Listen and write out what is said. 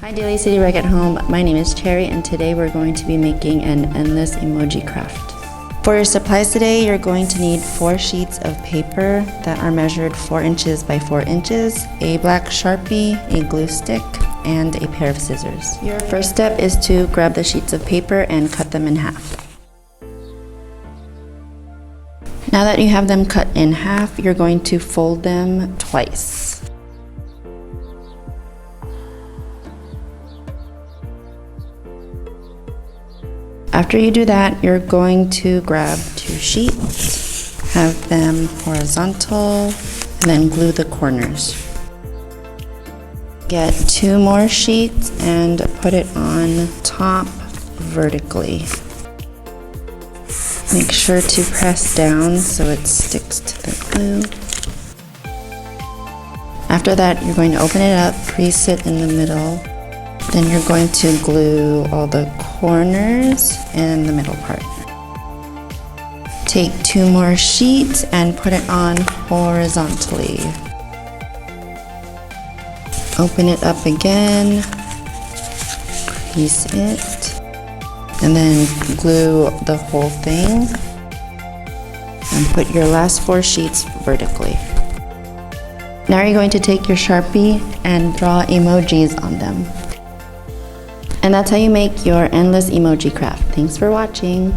Hi Daily City Rec at Home, my name is Cherry and today we're going to be making an Endless Emoji Craft. For your supplies today, you're going to need 4 sheets of paper that are measured 4 inches by 4 inches, a black Sharpie, a glue stick, and a pair of scissors. Your first step is to grab the sheets of paper and cut them in half. Now that you have them cut in half, you're going to fold them twice. After you do that, you're going to grab 2 sheets, have them horizontal, and then glue the corners. Get 2 more sheets and put it on top vertically. Make sure to press down so it sticks to the glue. After that, you're going to open it up, crease it in the middle. Then you're going to glue all the corners and the middle part. Take 2 more sheets and put it on horizontally. Open it up again, crease it, and then glue the whole thing. And put your last 4 sheets vertically. Now you're going to take your Sharpie and draw emojis on them. And that's how you make your Endless Emoji Craft. Thanks for watching.